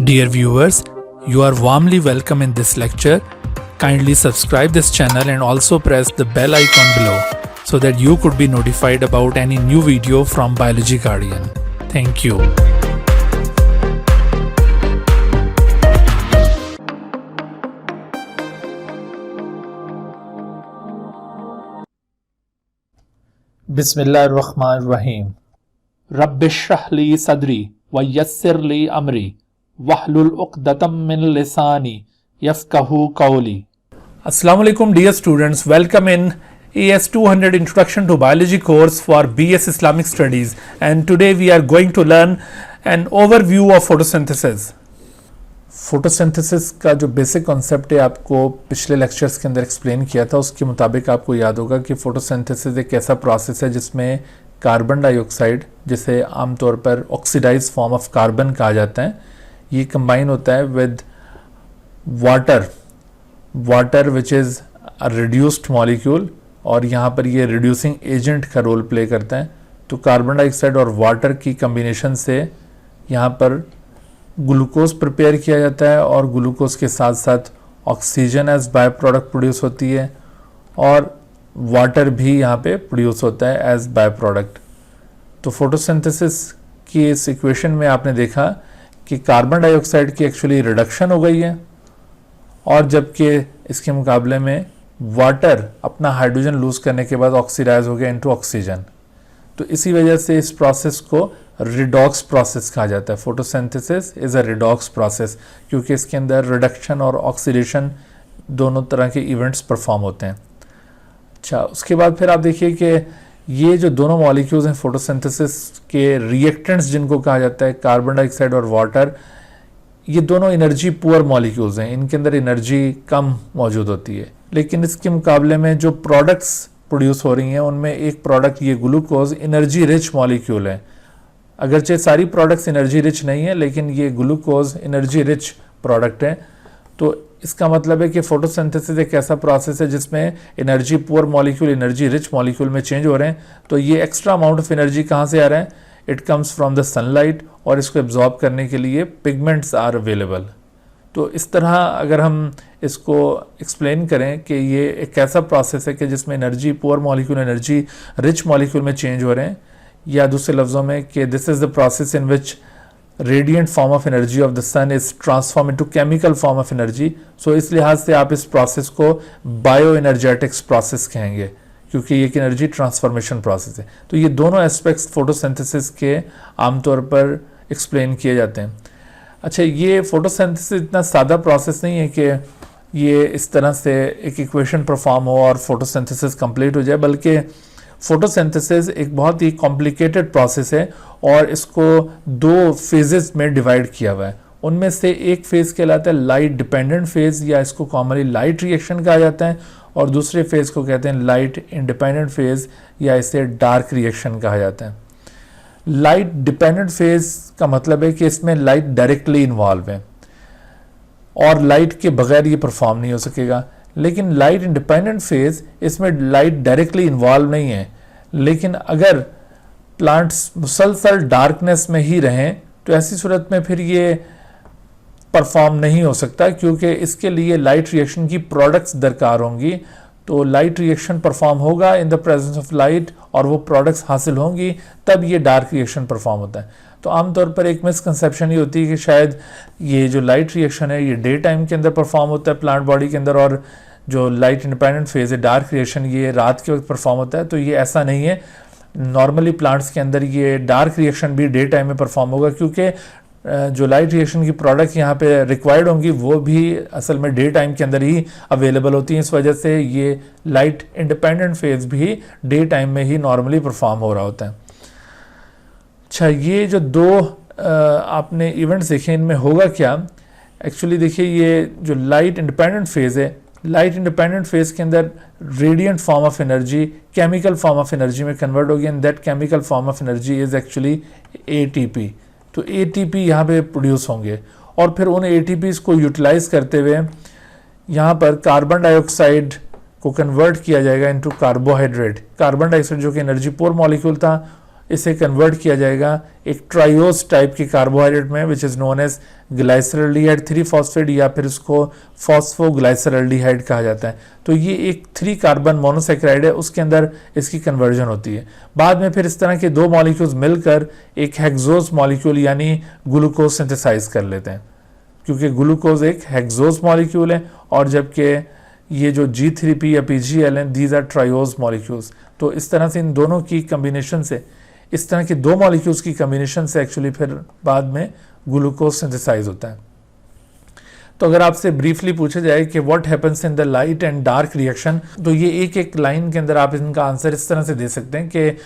Dear viewers, you are warmly welcome in this lecture. Kindly subscribe this channel and also press the bell icon below so that you could be notified about any new video from Biology Guardian. Thank you. बिस्मिल्लाहिर्रहमानिर्रहीम। रब्बिश्रह ली सदरी व यस्सिर ली अमरी वहलुल उक़दतम मिन लिसानी यफ़क़हू क़ौली। Assalamu alaikum dear students, welcome in AS 200 Introduction to Biology course for BS Islamic Studies, and today we are going to learn an overview of photosynthesis. Photosynthesis का जो basic concept है आपको पिछले lectures के अंदर एक्सप्लेन किया था, उसके मुताबिक आपको याद होगा कि फोटोसिंथेसिस एक ऐसा प्रोसेस है जिसमें कार्बन डाइऑक्साइड, जिसे आमतौर पर ऑक्सीडाइज फॉर्म ऑफ कार्बन कहा जाता है, ये कंबाइन होता है with water which is a reduced molecule, और यहाँ पर ये रिड्यूसिंग एजेंट का रोल प्ले करता है। तो कार्बन डाइऑक्साइड और वाटर की कम्बिनेशन से यहाँ पर ग्लूकोज प्रिपेयर किया जाता है, और ग्लूकोज के साथ साथ oxygen as byproduct produce होती है, और वाटर भी यहाँ पे प्रोड्यूस होता है एज बाय प्रोडक्ट। तो फोटोसिंथेसिस की इस इक्वेशन में आपने देखा कि कार्बन डाइऑक्साइड की एक्चुअली रिडक्शन हो गई है, और जबकि इसके मुकाबले में वाटर अपना हाइड्रोजन लूज करने के बाद ऑक्सीडाइज हो गया इनटू ऑक्सीजन। तो इसी वजह से इस प्रोसेस को रिडॉक्स प्रोसेस कहा जाता है। Photosynthesis is a redox process, क्योंकि इसके अंदर रिडक्शन और ऑक्सीडेशन दोनों तरह के इवेंट्स परफॉर्म होते हैं। अच्छा, उसके बाद फिर आप देखिए कि ये जो दोनों मॉलिक्यूल्स हैं फोटोसिंथेसिस के रिएक्टेंट्स जिनको कहा जाता है, कार्बन डाइऑक्साइड और वाटर, ये दोनों एनर्जी पुअर मॉलिक्यूल्स हैं, इनके अंदर एनर्जी कम मौजूद होती है। लेकिन इसके मुकाबले में जो प्रोडक्ट्स प्रोड्यूस हो रही हैं उनमें एक प्रोडक्ट ये ग्लूकोज एनर्जी रिच मॉलिक्यूल है। अगरचे सारी प्रोडक्ट्स एनर्जी रिच नहीं है, लेकिन ये ग्लूकोज एनर्जी रिच प्रोडक्ट है। तो इसका मतलब है कि फोटोसिंथेसिस एक ऐसा प्रोसेस है जिसमें energy poor molecule energy rich molecule में चेंज हो रहे हैं। तो ये एक्स्ट्रा अमाउंट ऑफ एनर्जी कहाँ से आ रहा है? It comes from the sunlight, और इसको एब्जॉर्ब करने के लिए पिगमेंट्स आर अवेलेबल। तो इस तरह अगर हम इसको एक्सप्लेन करें कि ये एक ऐसा प्रोसेस है कि जिसमें energy poor molecule energy rich molecule में चेंज हो रहे हैं, या दूसरे लफ्ज़ों में कि this is the process in which radiant form of energy of the sun is transform into chemical form of energy. So इस लिहाज से आप इस प्रोसेस को बायो एनर्जेटिक्स प्रोसेस कहेंगे, क्योंकि ये एक एनर्जी ट्रांसफॉर्मेशन प्रोसेस है। तो ये दोनों एस्पेक्ट्स फोटोसिंथेसिस के आमतौर पर एक्सप्लेन किए जाते हैं। अच्छा, ये फोटोसिंथेसिस इतना सादा प्रोसेस नहीं है कि ये इस तरह से एक इक्वेशन परफॉर्म हो और फोटोसिंथेसिस कंप्लीट हो जाए, बल्कि फोटोसिंथेसिस एक बहुत ही कॉम्प्लिकेटेड प्रोसेस है, और इसको दो फेजेस में डिवाइड किया हुआ है। उनमें से एक फेज कहलाता है लाइट डिपेंडेंट फेज, या इसको कॉमनली लाइट रिएक्शन कहा जाता है, और दूसरे फेज को कहते हैं लाइट इंडिपेंडेंट फेज, या इसे डार्क रिएक्शन कहा जाता है। लाइट डिपेंडेंट फेज का मतलब है कि इसमें लाइट डायरेक्टली इन्वॉल्व है, और लाइट के बगैर ये परफॉर्म नहीं हो सकेगा। लेकिन लाइट इंडिपेंडेंट फेज, इसमें लाइट डायरेक्टली इन्वॉल्व नहीं है, लेकिन अगर प्लांट्स मुसलसल डार्कनेस में ही रहें तो ऐसी सूरत में फिर ये परफॉर्म नहीं हो सकता, क्योंकि इसके लिए लाइट रिएक्शन की प्रोडक्ट्स दरकार होंगी। तो लाइट रिएक्शन परफॉर्म होगा in the presence of light, और वो प्रोडक्ट्स हासिल होंगी, तब ये डार्क रिएक्शन परफॉर्म होता है। तो आमतौर पर एक मिसकंसेप्शन ये होती है कि शायद ये जो लाइट रिएक्शन है ये डे टाइम के अंदर परफॉर्म होता है प्लांट बॉडी के अंदर, और जो लाइट इंडिपेंडेंट फेज है डार्क रिएक्शन ये रात के वक्त परफॉर्म होता है। तो ये ऐसा नहीं है। नॉर्मली प्लांट्स के अंदर ये डार्क रिएक्शन भी डे टाइम में परफॉर्म होगा, क्योंकि जो लाइट रिएक्शन की प्रोडक्ट यहाँ पे रिक्वायर्ड होंगी वो भी असल में डे टाइम के अंदर ही अवेलेबल होती हैं। इस वजह से ये लाइट इंडिपेंडेंट फेज भी डे टाइम में ही नॉर्मली परफॉर्म हो रहा होता है। अच्छा, ये जो दो आपने इवेंट्स देखे, इनमें होगा क्या? एक्चुअली देखिए, ये जो लाइट इंडिपेंडेंट फेज है, लाइट इंडिपेंडेंट फेज के अंदर radiant form of energy chemical form of energy में कन्वर्ट होगी, and that chemical form of energy is actually ATP. तो एटीपी यहाँ पे प्रोड्यूस होंगे, और फिर उन एटीपीज को यूटिलाइज करते हुए यहाँ पर कार्बन डाइऑक्साइड को कन्वर्ट किया जाएगा इनटू कार्बोहाइड्रेट। कार्बन डाइऑक्साइड जो कि एनर्जी पुअर मॉलिक्यूल था, इसे कन्वर्ट किया जाएगा एक ट्रायोज टाइप के कार्बोहाइड्रेट में which is known as glyceraldehyde three phosphate या फिर इसको फॉस्फोग्लाइसरल्डिहाइड कहा जाता है। तो ये एक 3 कार्बन मोनोसेक्राइड है, उसके अंदर इसकी कन्वर्जन होती है। बाद में फिर इस तरह के 2 मॉलिक्यूल्स मिलकर एक हेक्सोस मॉलिक्यूल यानी ग्लूकोज सिंथेसाइज कर लेते हैं, क्योंकि ग्लूकोज एक हेक्सोस मॉलिक्यूल है और जबकि ये जो G3P या PGL हैं दीज आर ट्रायोज मॉलिक्यूल्स। तो इस तरह से इन दोनों की कम्बिनेशन से, इस तरह के 2 मॉलिक्यूल्स की कम्बिनेशन से एक्चुअली फिर बाद में ग्लूकोज सिंथेसाइज होता है। तो अगर आपसे ब्रीफली पूछा जाए कि what happens in the light and dark reaction, तो ये एक एक लाइन के अंदर आप इनका आंसर इस तरह से दे सकते हैं कि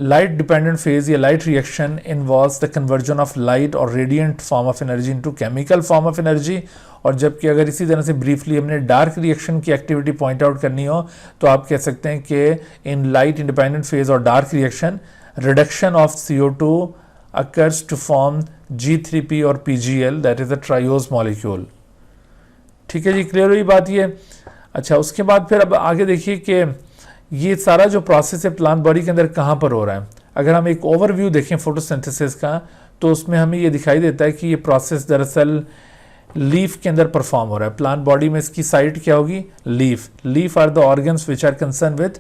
लाइट डिपेंडेंट फेज या light reaction involves the conversion of light और radiant form of energy into chemical form of energy. और जबकि अगर इसी तरह से ब्रीफली हमने डार्क रिएक्शन की एक्टिविटी पॉइंट आउट करनी हो तो आप कह सकते हैं कि इन लाइट इंडिपेंडेंट फेज और dark reaction reduction of CO2 occurs to form G3P और PGL that is a triose molecule। ठीक है जी, क्लियर हुई बात ये। अच्छा, उसके बाद फिर अब आगे देखिए कि ये सारा जो प्रोसेस है प्लांट बॉडी के अंदर कहाँ पर हो रहा है। अगर हम एक ओवरव्यू देखें फोटोसिंथेसिस का तो उसमें हमें ये दिखाई देता है कि ये प्रोसेस दरअसल लीफ के अंदर परफॉर्म हो रहा है। प्लांट बॉडी में इसकी साइट क्या होगी? Leaf. Leaf are the organs which are concern with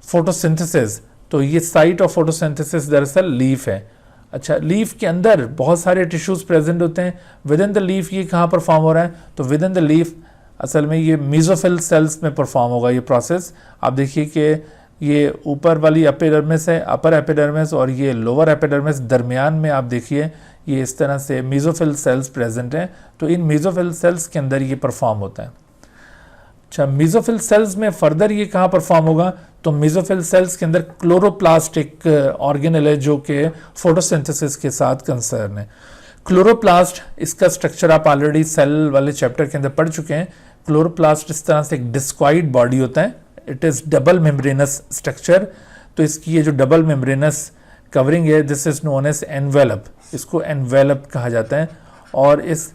photosynthesis. तो ये साइट ऑफ फोटोसिंथेसिस दरअसल लीफ है। अच्छा, लीफ के अंदर बहुत सारे टिश्यूज प्रेजेंट होते हैं। विद इन द लीफ ये कहाँ परफॉर्म हो रहा है? तो विद इन द लीफ असल में ये मेसोफिल सेल्स में परफॉर्म होगा ये प्रोसेस। आप देखिए कि ये ऊपर वाली एपिडर्मिस है, अपर एपिडर्मिस, और ये लोअर एपिडर्मिस, दरमियान में आप देखिए ये इस तरह से मेसोफिल सेल्स प्रेजेंट हैं। तो इन मेसोफिल सेल्स के अंदर ये परफॉर्म होता है। अच्छा, मेसोफिल सेल्स में फर्दर ये कहाँ परफॉर्म होगा? तो मेसोफिल सेल्स के अंदर क्लोरोप्लास्ट एक ऑर्गेनेल है जो कि फोटोसिंथेसिस के साथ कंसर्न है। क्लोरोप्लास्ट, इसका स्ट्रक्चर आप ऑलरेडी सेल वाले चैप्टर के अंदर पढ़ चुके हैं। क्लोरोप्लास्ट इस तरह से एक डिस्क्वाइड बॉडी होता है, it is double membranous structure. तो इसकी ये जो डबल मेम्ब्रेनस कवरिंग है this is known as envelope, इसको एनवेलप कहा जाता है। और इस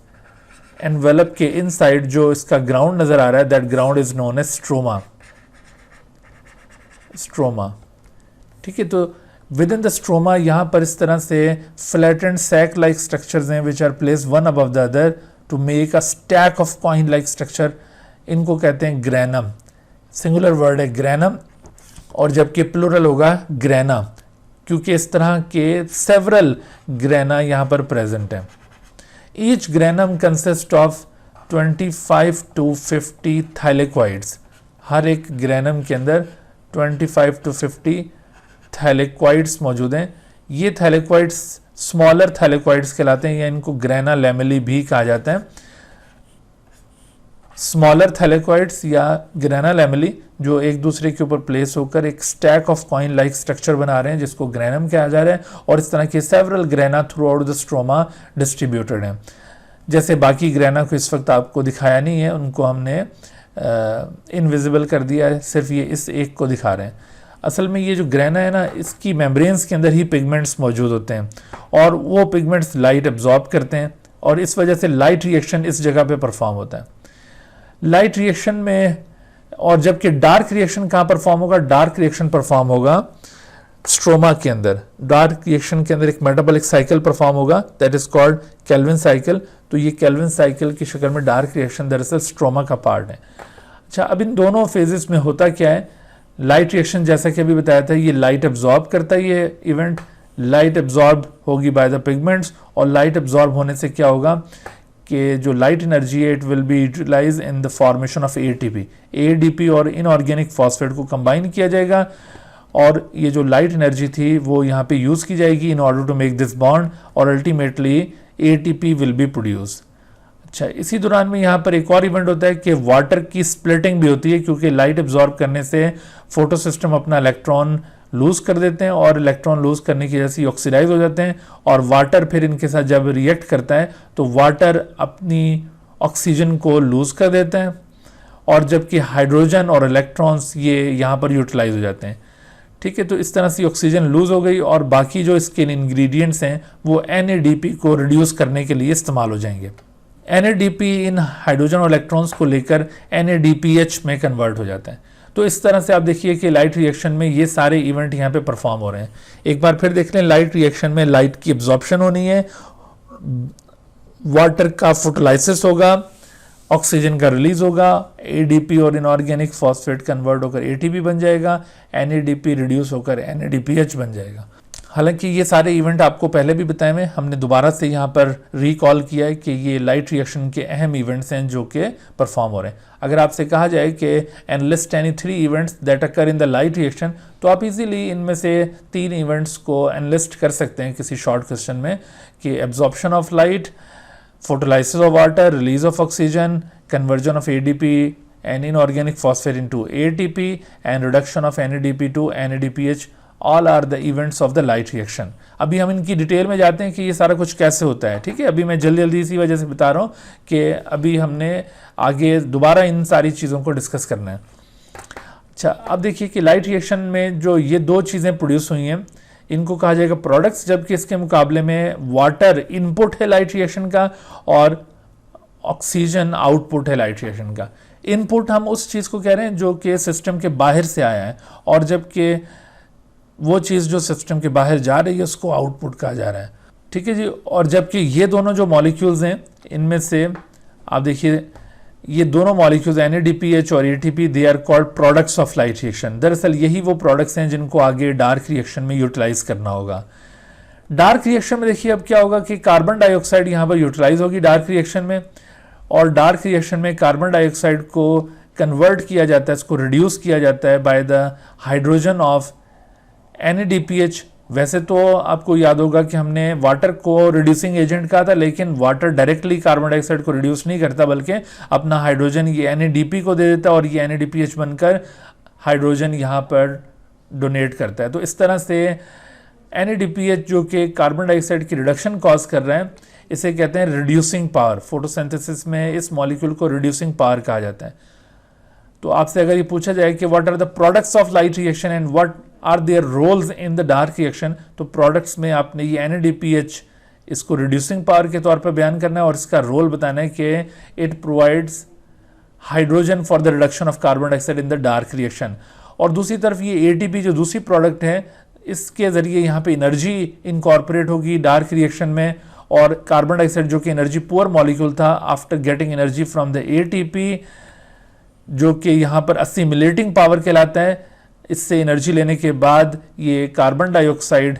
एनवेलप के इनसाइड जो इसका ग्राउंड नजर आ रहा है that ground is known as stroma. Stroma, ठीक है। तो विद इन द स्ट्रोमा यहाँ पर इस तरह से फ्लैटेंड सैक लाइक स्ट्रक्चर्स हैं which are place one above the other to make a stack of coin like structure. इनको कहते हैं ग्रैनम। सिंगुलर वर्ड है ग्रैनम, और जबकि प्लूरल होगा ग्रैना, क्योंकि इस तरह के सेवरल ग्रैना यहाँ पर प्रेजेंट हैं। Each granum consist of 25 to 50 थैलेक्वाइड्स। हर एक ग्रैनम के अंदर 25 to 50 थैलेक्वाइड्स मौजूद हैं। ये थैलेक्वाइड्स स्मॉलर थैलेक्वाइड्स कहलाते हैं या इनको ग्रैना लैमेली भी कहा जाता है। स्मॉलर थैलेक्वाइड्स या ग्रैना लैमेली जो एक दूसरे के ऊपर प्लेस होकर एक stack of coin like structure बना रहे हैं जिसको ग्रैनम कहा जा रहा है, और इस तरह के several grana through out the stroma distributed हैं। जैसे बाकी ग्रैना को इस वक्त आपको दिखाया नहीं है, उनको हमने इनविजिबल कर दिया है, सिर्फ ये इस एक को दिखा रहे हैं। असल में ये जो ग्रैना है ना, इसकी मेम्ब्रेन्स के अंदर ही पिगमेंट्स मौजूद होते हैं और वो पिगमेंट्स लाइट एब्जॉर्ब करते हैं और इस वजह से लाइट रिएक्शन इस जगह पे परफॉर्म होता है। लाइट रिएक्शन में, और जबकि डार्क रिएक्शन कहाँ परफॉर्म होगा? डार्क रिएक्शन परफॉर्म होगा स्ट्रोमा के अंदर। डार्क रिएक्शन के अंदर एक मेटाबॉलिक साइकिल परफॉर्म होगा that is called Calvin cycle. तो ये केल्विन साइकिल की शक्ल में डार्क रिएक्शन दरअसल स्ट्रोमा का पार्ट है। अच्छा, अब इन दोनों फेजेस में होता क्या है? लाइट रिएक्शन जैसा कि अभी बताया था ये लाइट एब्जॉर्ब करता है। ये इवेंट लाइट एब्जॉर्ब होगी बाय द पिगमेंट्स, और लाइट एब्जॉर्ब होने से क्या होगा कि जो लाइट एनर्जी है it will be utilize in the formation of ATP। ADP और इनऑर्गेनिक फॉस्फेट को कंबाइन किया जाएगा और ये जो लाइट एनर्जी थी वो यहाँ पे यूज की जाएगी in order to make this bond, और ultimately ATP will be produce. अच्छा, इसी दौरान में यहाँ पर एक और इवेंट होता है कि वाटर की स्प्लिटिंग भी होती है, क्योंकि लाइट एब्जॉर्ब करने से फोटो सिस्टम अपना इलेक्ट्रॉन लूज कर देते हैं और इलेक्ट्रॉन लूज करने की वजह से ऑक्सीडाइज हो जाते हैं, और वाटर फिर इनके साथ जब रिएक्ट करता है तो वाटर अपनी ऑक्सीजन को लूज कर देते हैं, और जबकि हाइड्रोजन और इलेक्ट्रॉन्स ये यहाँ पर यूटिलाइज हो जाते हैं। ठीक है, तो इस तरह से ऑक्सीजन लूज हो गई और बाकी जो इसके इंग्रेडिएंट्स हैं वो NADP को रिड्यूस करने के लिए इस्तेमाल हो जाएंगे। NADP इन हाइड्रोजन और इलेक्ट्रॉन्स को लेकर NADPH में कन्वर्ट हो जाता है। तो इस तरह से आप देखिए कि लाइट रिएक्शन में ये सारे इवेंट यहाँ पे परफॉर्म हो रहे हैं। एक बार फिर देख लें, लाइट रिएक्शन में लाइट की एब्जॉर्प्शन होनी है, वाटर का फोटोलाइसिस होगा, ऑक्सीजन का रिलीज होगा, एडीपी और इनऑर्गेनिक फॉस्फेट कन्वर्ट होकर एटीपी बन जाएगा, एनएडीपी रिड्यूस होकर एनएडीपीएच बन जाएगा। हालांकि ये सारे इवेंट आपको पहले भी बताए हुए, हमने दोबारा से यहाँ पर रिकॉल किया है कि ये लाइट रिएक्शन के अहम इवेंट्स हैं जो कि परफॉर्म हो रहे हैं। अगर आपसे कहा जाए कि analyst any 3 events that occur in the light reaction, तो आप इजीली इनमें से 3 इवेंट्स को एनालिस्ट कर सकते हैं किसी शॉर्ट क्वेश्चन में, कि absorption of light, photolysis of water, release of oxygen, conversion of ADP and inorganic phosphate into ATP and reduction of NADP to NADPH, all are the events of the light reaction। अभी हम इनकी detail में जाते हैं कि ये सारा कुछ कैसे होता है। ठीक है, अभी मैं जल्दी जल्दी इसी वजह से बता रहा हूँ कि अभी हमने आगे दोबारा इन सारी चीज़ों को डिस्कस करना है। अच्छा, अब देखिए कि लाइट रिएक्शन में जो ये 2 चीज़ें प्रोड्यूस हुई हैं, इनको कहा जाएगा प्रोडक्ट्स, जबकि इसके मुकाबले में वाटर इनपुट है लाइट रिएक्शन का और ऑक्सीजन आउटपुट है लाइट रिएक्शन का। इनपुट हम उस चीज़ को कह रहे हैं जो कि सिस्टम के बाहर से आया है, और जबकि वो चीज़ जो सिस्टम के बाहर जा रही है उसको आउटपुट कहा जा रहा है। ठीक है जी, और जबकि ये दोनों जो मॉलिक्यूल्स हैं, इनमें से आप देखिए ये दोनों मॉलिक्यूल्स NADPH और ATP, they are called products of light reaction. दरअसल यही वो प्रोडक्ट्स हैं जिनको आगे डार्क रिएक्शन में यूटिलाइज करना होगा। डार्क रिएक्शन में देखिए अब क्या होगा कि कार्बन डाइऑक्साइड यहाँ पर यूटिलाइज होगी डार्क रिएक्शन में, और डार्क रिएक्शन में कार्बन डाइऑक्साइड को कन्वर्ट किया जाता है, इसको रिड्यूस किया जाता है by the hydrogen of NADPH। वैसे तो आपको याद होगा कि हमने वाटर को रिड्यूसिंग एजेंट कहा था, लेकिन वाटर डायरेक्टली कार्बन डाइऑक्साइड को रिड्यूस नहीं करता, बल्कि अपना हाइड्रोजन ये NADP को दे देता है और ये NADPH बनकर हाइड्रोजन यहाँ पर डोनेट करता है। तो इस तरह से NADPH जो कि कार्बन डाइऑक्साइड की रिडक्शन कॉज कर रहा है, इसे कहते हैं रिड्यूसिंग पावर। फोटोसिंथेसिस में इस मॉलिक्यूल को रिड्यूसिंग पावर कहा जाता है। तो आपसे अगर ये पूछा जाए कि what are the products of light reaction and what are their roles in the dark reaction, तो प्रोडक्ट्स में आपने ये NADPH इसको रिड्यूसिंग पावर के तौर पर बयान करना है और इसका रोल बताना है कि it provides hydrogen for the reduction of carbon dioxide in the dark reaction. और दूसरी तरफ ये ATP जो दूसरी प्रोडक्ट है, इसके जरिए यहाँ पे एनर्जी इनकॉर्पोरेट होगी डार्क रिएक्शन में, और कार्बन डाइऑक्साइड जो कि एनर्जी पुअर मॉलिक्यूल था, after getting energy from the ATP जो कि यहाँ पर असिमिलेटिंग पावर कहलाता है, इससे एनर्जी लेने के बाद ये कार्बन डाइऑक्साइड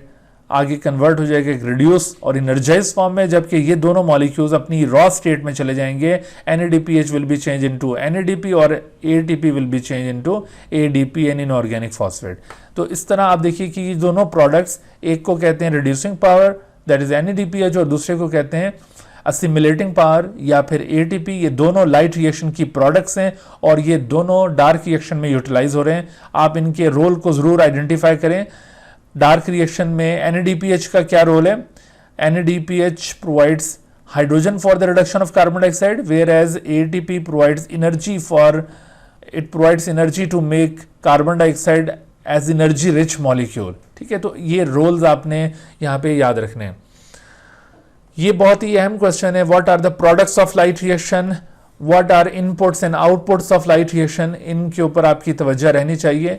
आगे कन्वर्ट हो जाएगा एक रिड्यूस और एनर्जाइज फॉर्म में, जबकि ये दोनों मॉलिक्यूल्स अपनी रॉ स्टेट में चले जाएंगे। NADPH will be change into NADP और ATP will B change into ADP and inorganic phosphate. तो इस तरह आप देखिए कि ये दोनों प्रोडक्ट्स, एक को कहते हैं reducing power that is NADPH और दूसरे को कहते हैं असिमिलेटिंग पावर या फिर ATP। ये दोनों लाइट रिएक्शन की प्रोडक्ट्स हैं और ये दोनों डार्क रिएक्शन में यूटिलाइज हो रहे हैं। आप इनके रोल को जरूर आइडेंटिफाई करें। डार्क रिएक्शन में NADPH का क्या रोल है? NADPH provides hydrogen for the reduction of carbon dioxide, whereas ATP provides energy for it provides energy to make carbon dioxide as energy rich molecule. ठीक है, तो ये roles आपने यहाँ पे याद रखने हैं। ये बहुत ही अहम क्वेश्चन है, what are the products of light reaction, what are inputs and outputs of light reaction, इनके ऊपर आपकी तवज्जो रहनी चाहिए।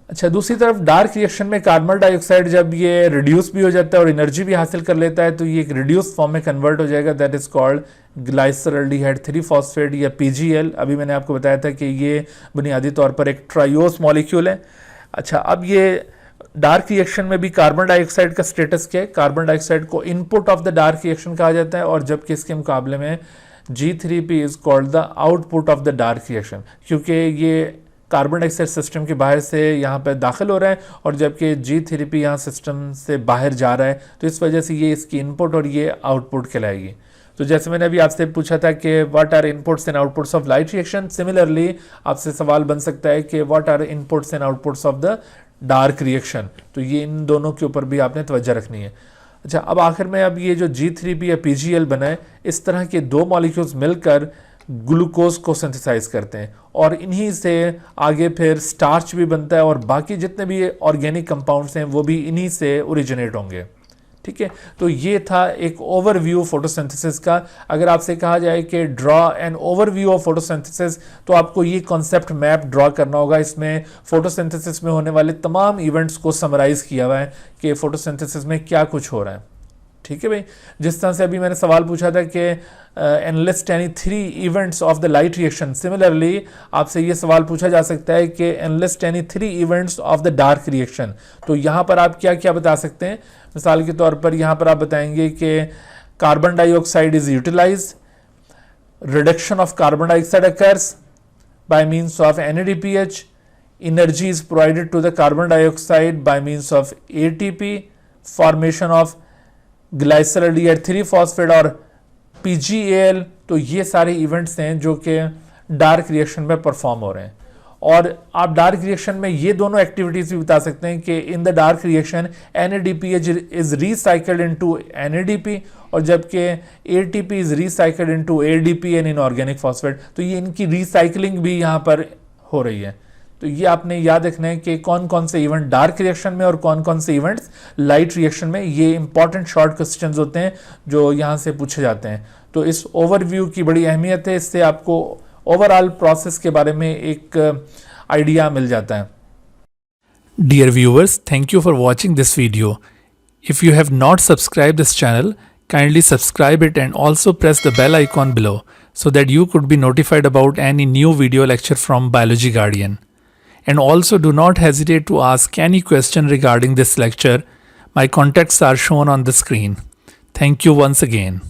अच्छा, दूसरी तरफ डार्क रिएक्शन में कार्बन डाइऑक्साइड जब ये रिड्यूस भी हो जाता है और एनर्जी भी हासिल कर लेता है, तो ये एक रिड्यूस फॉर्म में कन्वर्ट हो जाएगा, that is called glyceraldehyde 3 phosphate या PGL। अभी मैंने आपको बताया था कि ये बुनियादी तौर पर एक ट्रायोस मॉलिक्यूल है। अच्छा, अब ये डार्क रिएक्शन में भी कार्बन डाइऑक्साइड का स्टेटस क्या है? कार्बन डाइऑक्साइड को input of the dark reaction कहा जाता है, और जबकि इसके मुकाबले में G3P is called the output of the dark reaction, क्योंकि ये कार्बन डाइऑक्साइड सिस्टम के बाहर से यहाँ पर दाखिल हो रहा है और जबकि G3P यहाँ सिस्टम से बाहर जा रहा है, तो इस वजह से ये इसकी इनपुट और ये आउटपुट कहलाएगी। तो जैसे मैंने अभी आपसे पूछा था कि what are inputs and outputs of light reaction, similarly आपसे सवाल बन सकता है कि what are inputs and outputs of the dark reaction. तो ये इन दोनों के ऊपर भी आपने तवज्जो रखनी है। अच्छा, अब आखिर में अब ये जो G3P या PGL बना है, इस तरह के 2 मॉलिक्यूल्स मिलकर ग्लूकोज को सिंथेसाइज करते हैं और इन्हीं से आगे फिर स्टार्च भी बनता है और बाकी जितने भी ऑर्गेनिक कंपाउंड्स हैं वो भी इन्हीं से ओरिजिनेट होंगे। ठीक है, तो ये था एक ओवरव्यू फोटोसिंथेसिस का। अगर आपसे कहा जाए कि draw an overview of photosynthesis, तो आपको ये कॉन्सेप्ट मैप ड्रॉ करना होगा। इसमें फोटोसिंथेसिस में होने वाले तमाम इवेंट्स को समराइज किया हुआ है कि फोटोसिंथेसिस में क्या कुछ हो रहा है। ठीक है भाई, जिस तरह से अभी मैंने सवाल पूछा था कि enlist any 3 events of the light reaction, similarly आपसे ये सवाल पूछा जा सकता है कि enlist any 3 events of the dark reaction. तो यहाँ पर आप क्या क्या बता सकते हैं? मिसाल के तौर पर यहाँ पर आप बताएंगे कि carbon dioxide is utilized, reduction of carbon dioxide occurs by means of NADPH, energy is provided to the carbon dioxide by means of ATP, formation of glyceraldehyde 3-phosphate और PGAL। तो ये सारे इवेंट्स हैं जो कि डार्क रिएक्शन में perform हो रहे हैं। और आप डार्क रिएक्शन में ये दोनों एक्टिविटीज भी बता सकते हैं कि इन the dark reaction NADPH is recycled into NADP और जबकि ATP is recycled into ADP and inorganic phosphate. तो ये इनकी रिसाइकलिंग भी यहाँ पर हो रही है। तो ये आपने याद रखना है कि कौन कौन से इवेंट डार्क रिएक्शन में और कौन कौन से इवेंट्स लाइट रिएक्शन में। ये इंपॉर्टेंट शॉर्ट क्वेश्चंस होते हैं जो यहाँ से पूछे जाते हैं। तो इस ओवरव्यू की बड़ी अहमियत है, इससे आपको ओवरऑल प्रोसेस के बारे में एक आइडिया मिल जाता है। Dear viewers, thank you for watching this video. If you have not subscribed this channel, kindly subscribe it and also press the bell icon below so that you could be notified about any new video lecture from Biology Guardian. And also do not hesitate to ask any question regarding this lecture. My contacts are shown on the screen. Thank you once again.